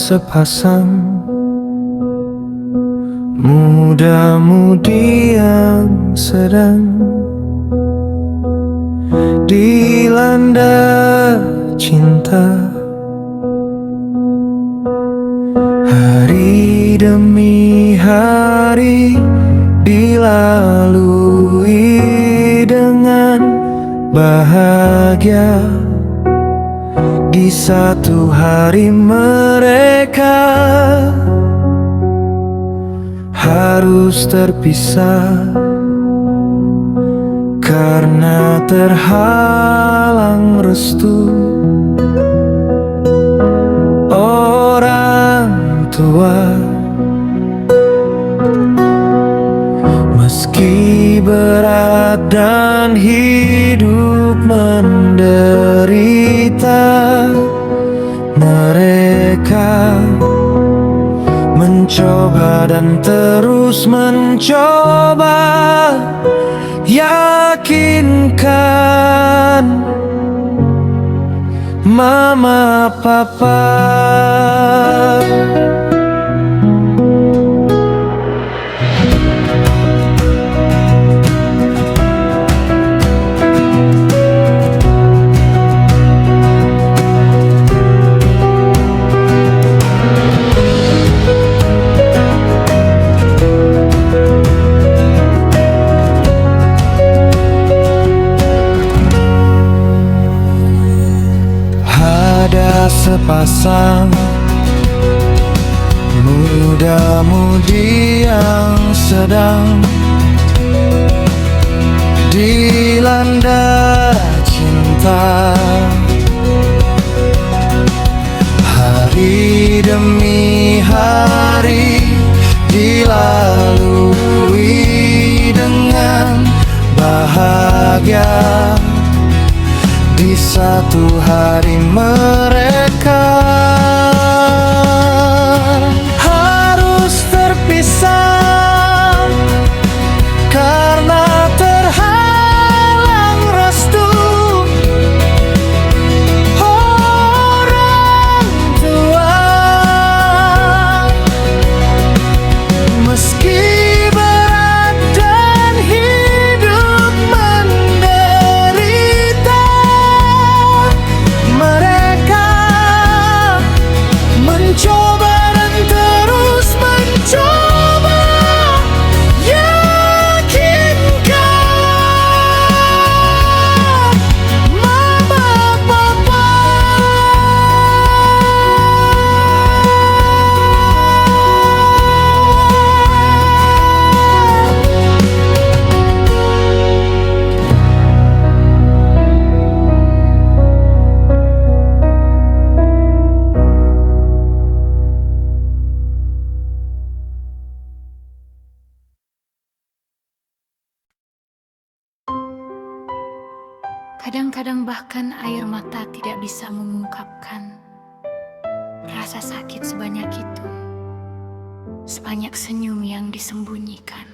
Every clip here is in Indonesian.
sepasang muda-mudi yang sedang dilanda cinta. Hari demi hari dilalui dengan bahagia. Di satu hari mereka harus terpisah karena terhalang restu orang tua. Meski berat dan hidup menderita, mereka mencoba dan terus mencoba. Yakinkan mama papa. Sepasang muda-mudi yang sedang dilanda cinta. Hari demi hari dilalui dengan bahagia. Di satu hari mereka harus terpisah karena terhalang restu orang tua. Meski berat dan hidup menderita, mereka mencoba dan terus mencoba. Yakinkan mama papa. Kadang-kadang bahkan air mata tidak bisa mengungkapkan rasa sakit sebanyak itu, sebanyak senyum yang disembunyikan.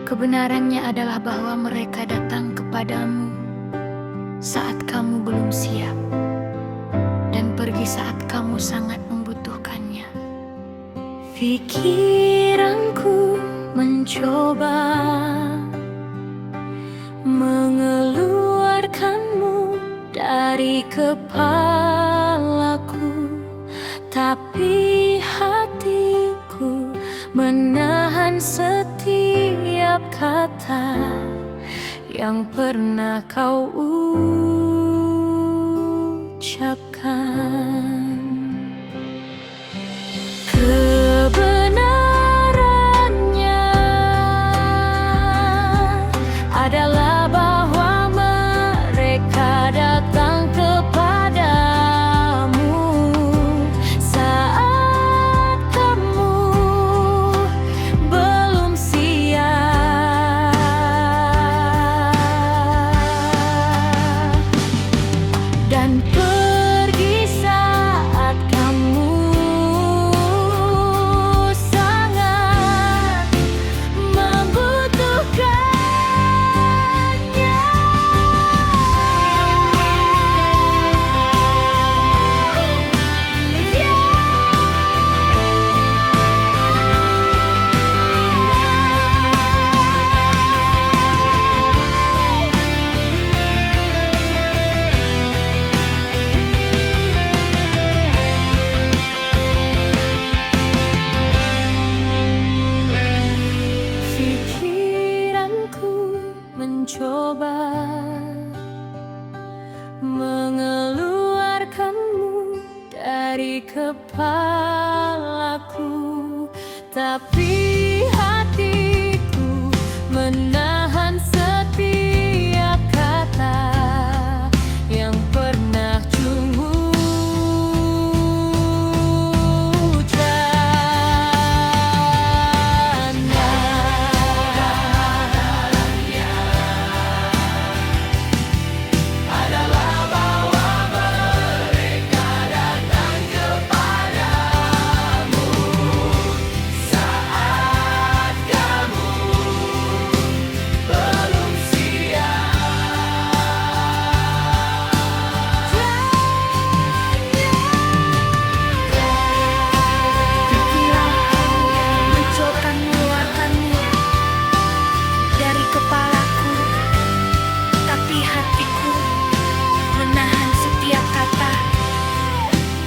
Kebenarannya adalah bahwa mereka datang kepadamu saat kamu belum siap dan pergi saat kamu sangat membutuhkannya. Pikiranku mencoba mengeluarkanmu dari kepalaku, tapi hatiku menahan setiap kata yang pernah kau ucapkan. Kebenarannya adalah bahwa mereka datang kepadamu saat kamu belum siap, dan Tapi hatiku menahan setiap kata yang pernah Cungu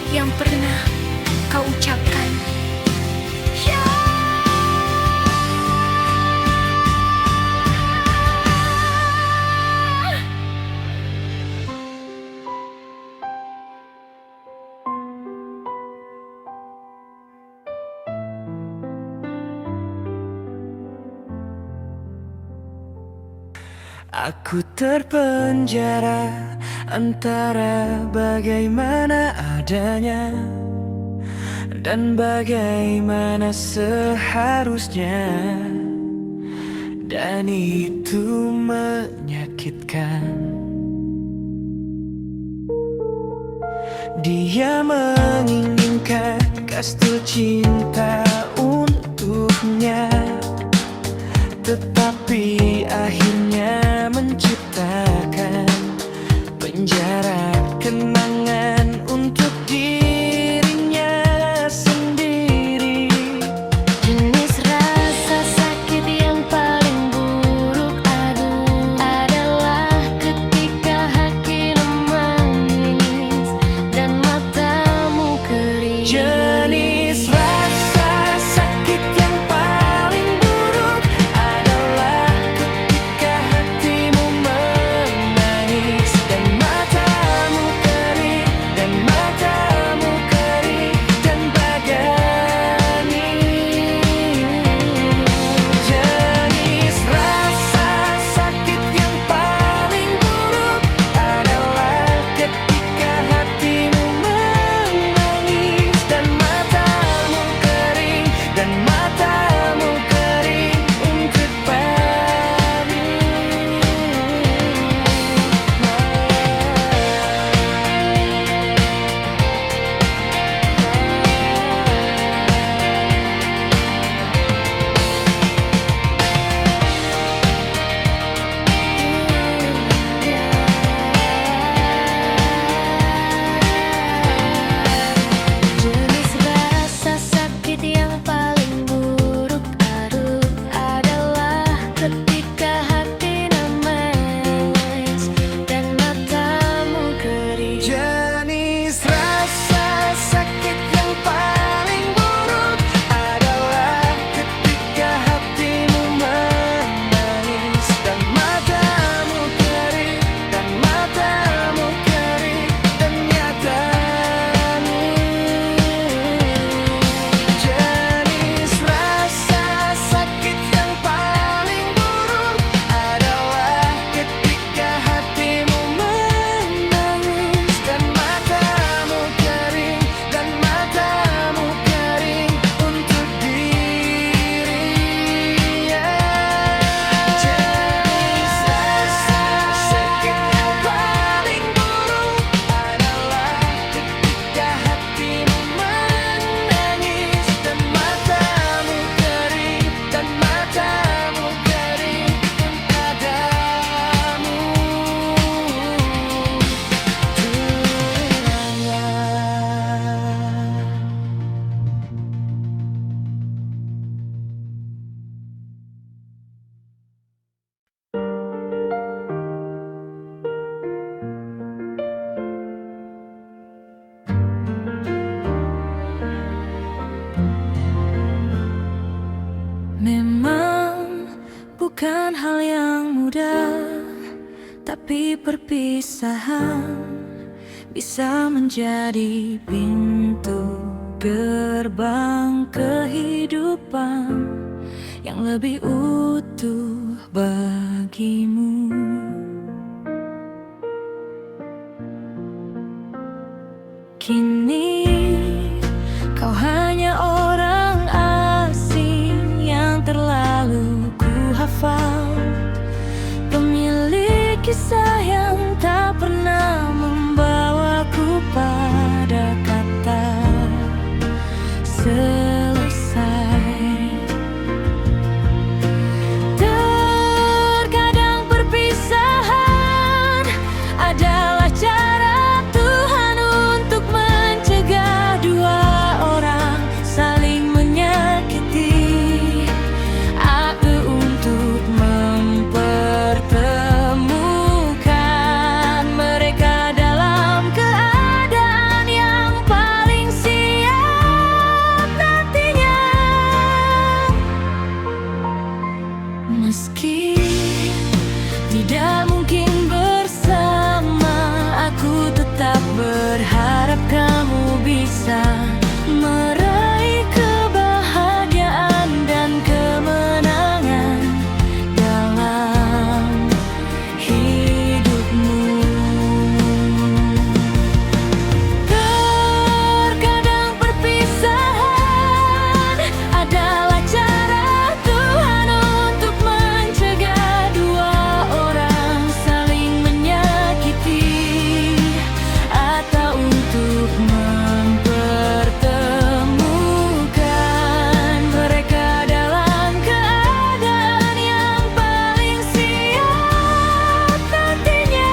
yang pernah kau ucapkan. Aku terpenjara antara bagaimana adanya dan bagaimana seharusnya, dan itu menyakitkan. Dia menginginkan kastil cinta untuknya, tetapi akhirnya menciptakan penjara kenangan untuk dirinya sendiri. Jenis rasa sakit yang paling buruk adalah ketika hati menangis dan matamu kering. Jenis rasa sakit yang paling buruk adalah ketika hatimu menangis dan matamu kering, dan matamu kering dan bagani. Jenis rasa sakit yang paling buruk adalah ketika hatimu menangis dan matamu kering, dan matamu kering untuk padu. Jenis rasa sakit yang paling buruk adalah ketika hati nangis dan matamu kering. Jenis rasa sakit yang paling buruk adalah ketika hatimu menangis dan matamu kering, dan matamu kering dan nyatamu. Jenis rasa sakit yang paling buruk adalah ketika hatimu menangis dan matamu kering, dan matamu kering untuk dirinya. Jenis rasa sakit yang paling buruk adalah ketika hatimu menangis dan matamu kering, dan matamu kering padamu. Memang bukan hal yang mudah, tapi perpisahan bisa menjadi pintu gerbang kehidupan yang lebih utuh bagimu. Kini kau hanya orang asing yang terlalu ku hafal, pemilik kisah yang tak pernah membawaku pada kata selesai. Terkadang perpisahan adalah cara Tuhan untuk mencegah dua orang saling menyakiti, atau untuk mempertemukan mereka dalam keadaan yang paling siap nantinya. Meski tidak mungkin bersama, aku tetap berharap kamu bisa meraih kebahagiaan dan kemenangan dalam hidupmu. Terkadang perpisahan adalah cara Tuhan untuk mencegah dua orang saling menyakiti, atau untuk mempertemukan mereka dalam keadaan yang paling siap nantinya.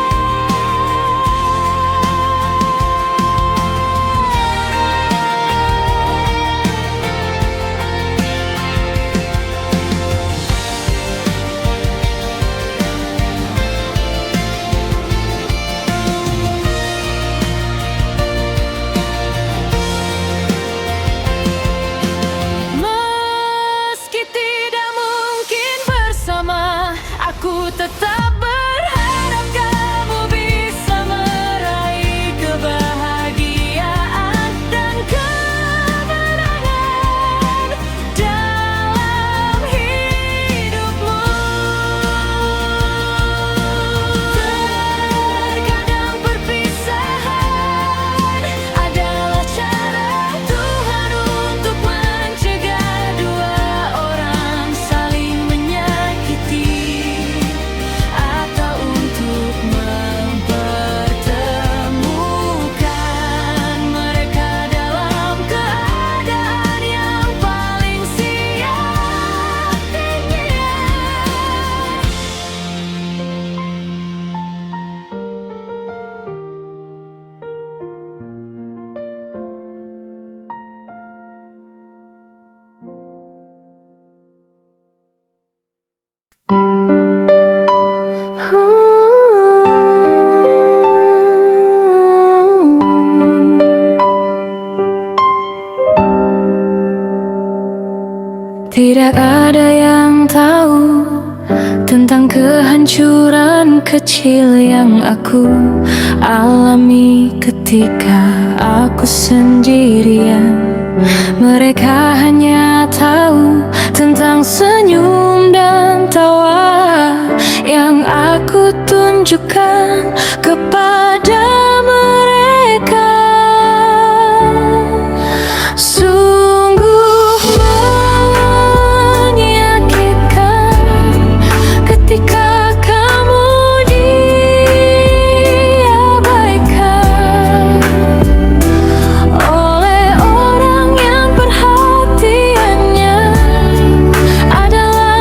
Meski tidak mungkin bersama, aku tetap berharap kamu bisa meraih kebahagiaan dan kemenangan dalam hidupmu. Terkadang perpisahan adalah cara Tuhan untuk mencegah dua orang saling menyakiti, atau untuk mempertemukan mereka dalam keadaan yang paling siap nantinya. Tidak ada yang tahu tentang kehancuran kecil yang aku alami ketika aku sendirian. Mereka hanya tahu tentang senyum dan tawa yang aku tunjukkan kepada mereka. Sungguh menyakitkan ketika kamu diabaikan oleh orang yang perhatiannya adalah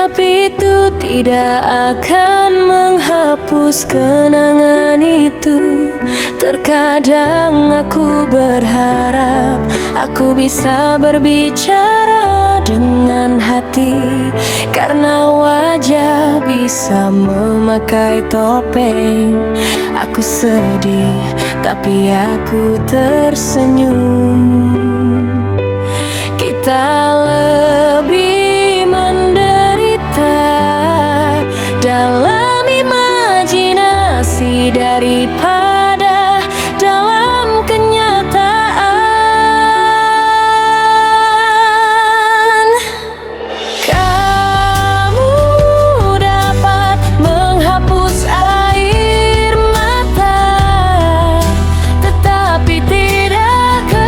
Tapi itu tidak akan menghapus kenangan itu. Terkadang aku berharap aku bisa berbicara dengan hati, karena wajah bisa memakai topeng. Aku sedih tapi aku tersenyum. Kita lebih menderita dalam imajinasi daripada dalam kenyataan. Kamu dapat menghapus air mata, tetapi tidak kenangan.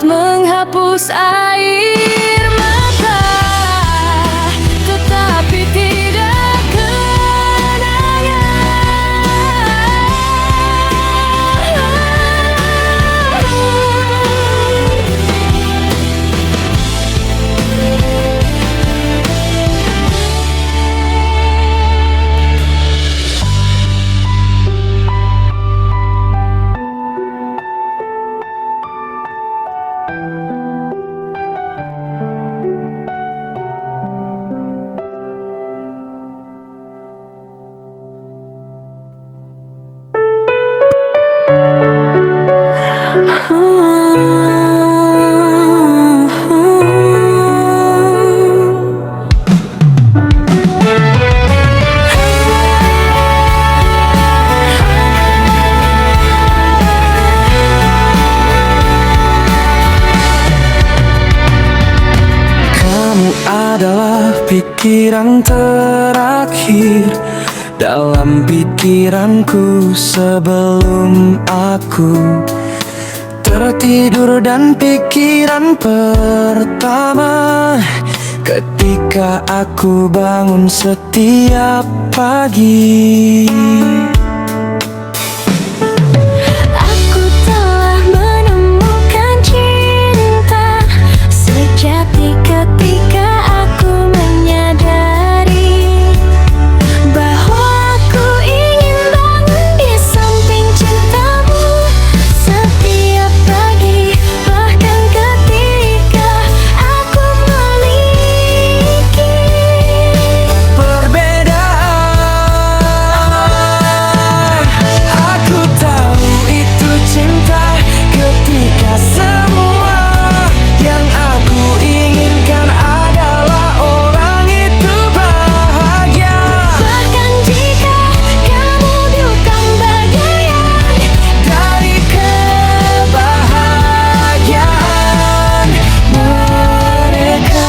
Menghapus air mata, tetapi tidak adalah pikiran terakhir dalam pikiranku sebelum aku tertidur, dan pikiran pertama ketika aku bangun setiap pagi. aku telah menemukan cinta sejati ketika aku menyadari bahwa aku ingin bangun di samping cintamu setiap pagi, bahkan ketika aku memiliki Perbedaan, aku tahu itu cinta ketika semua yang aku inginkan adalah orang itu bahagia. bahkan jika kamu bukan bagian Dari kebahagiaan mereka.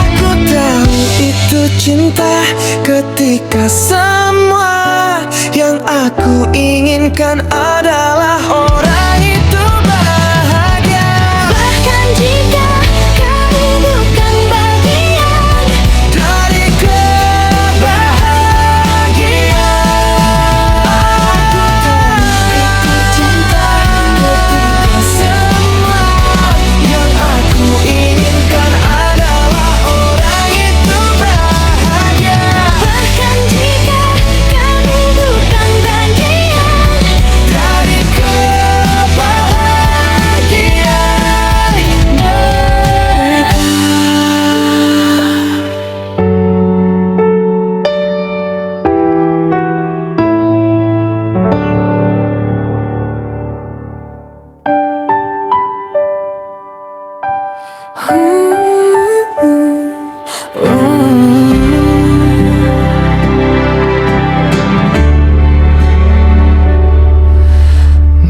Aku tahu itu cinta ketika semua yang aku inginkan adalah orang itu bahagia. bahkan jika kamu bukan bagian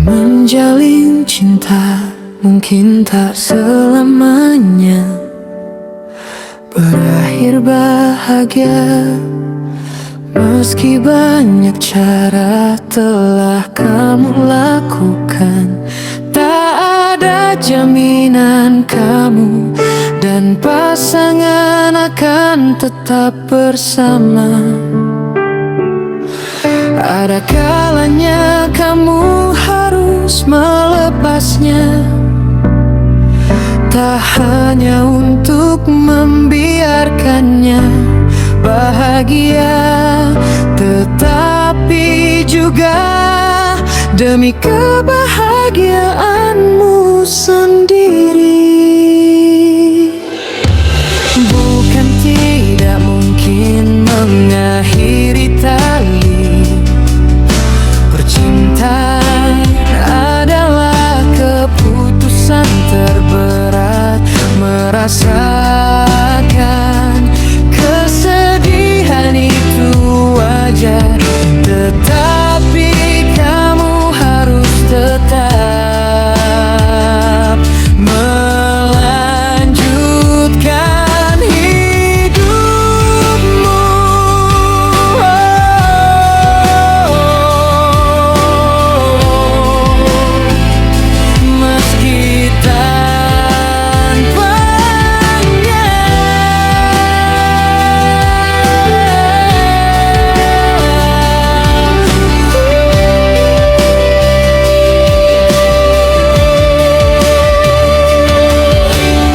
Menjalin cinta mungkin tak selamanya berakhir bahagia. Meski banyak cara telah kamu lakukan, tak ada jaminan kamu dan pasangan akan tetap bersama. Ada kalanya kamu harus melepasnya, tak hanya untuk membiarkannya bahagia, tetapi juga demi kebahagiaanmu sendiri. Bukan tidak mungkin mengakhiri tali percintaan, adalah keputusan terberat. Merasakan kesedihan itu wajar, tetapi kamu harus tetap melanjutkan hidupmu. Meski tanpanya,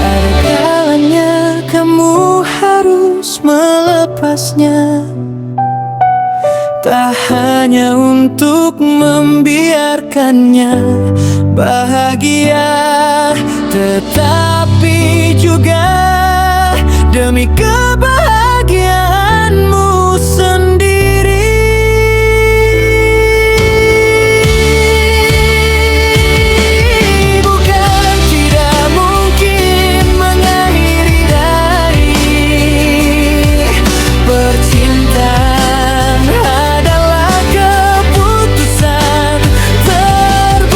ada kalanya kamu harus melepasnya, tak hanya untuk membiarkannya bahagia, tetapi juga demi kebahagiaanmu sendiri. Bukan tidak mungkin mengakhiri dari percintaan, adalah keputusan terberat.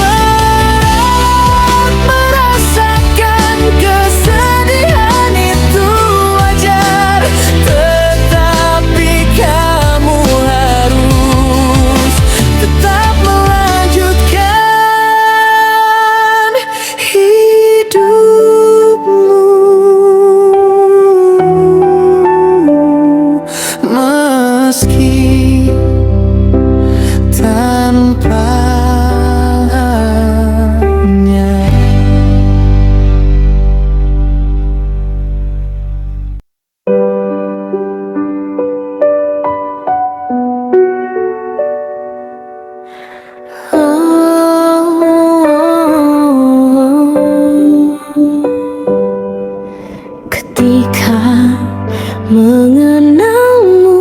Merasakan kesedihan itu wajar, tetapi kamu harus tetap melanjutkan hidupmu. Meski tanpanya. Ketika mengenalmu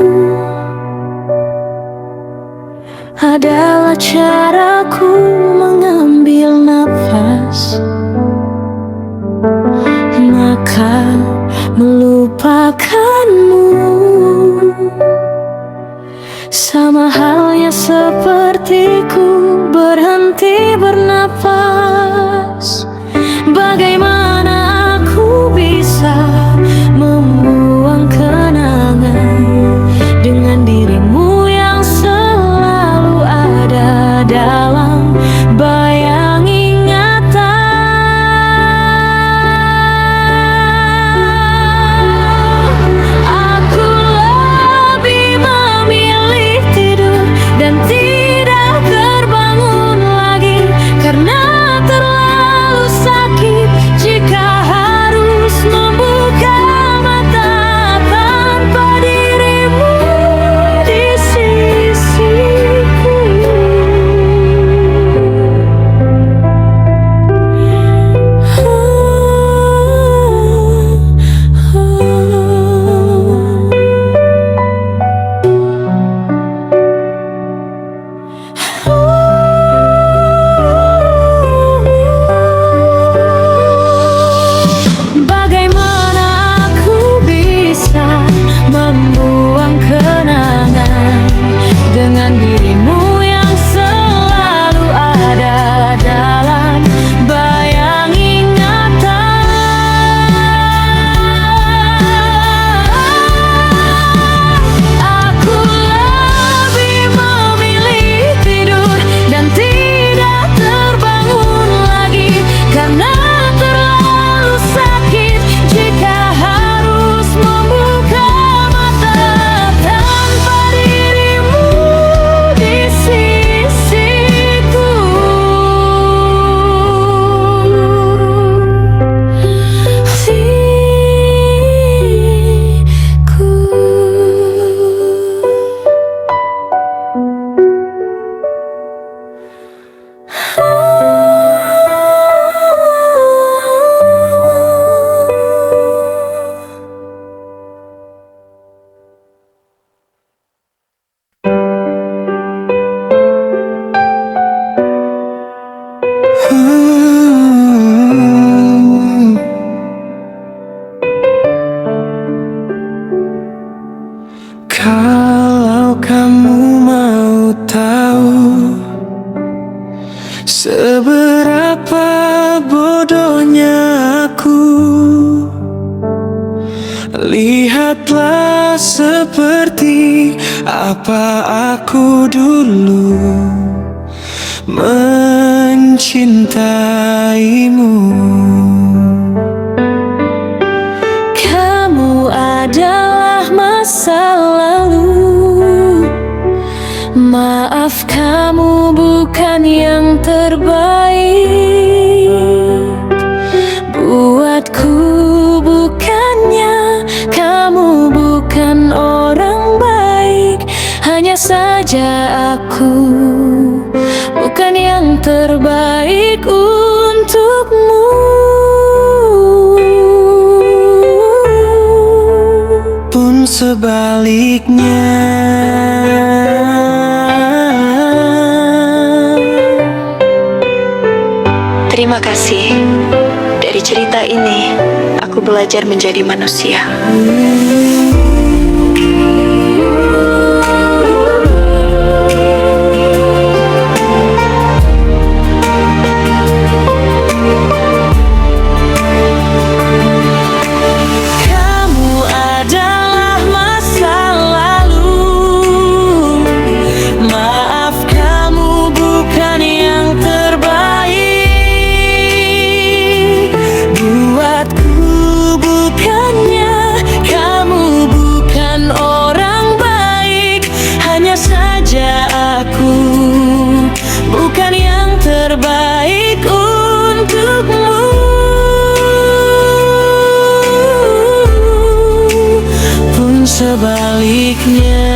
adalah caraku mengambil nafas, maka melupakanmu sama halnya sepertiku berhenti bernapas. Bagaimana aku bisa membuang kenangan dengan dirimu yang selalu ada dalam bayang ingatan. Aku lebih memilih tidur dan tidak terbangun lagi, karena Lihatlah seperti apa aku dulu mencintaimu. Kamu adalah masa lalu. Maaf, kamu bukan yang terbaik buatku. Bukannya kamu bukan orang baik, hanya saja aku bukan yang terbaik untukmu. Pun sebaliknya, terima kasih. Dari cerita ini, aku belajar menjadi manusia. Kamu adalah masa lalu. Maaf, kamu bukan yang terbaik buatku. Bukannya kamu bukan orang baik, hanya saja aku bukan yang terbaik untukmu. Pun sebaliknya.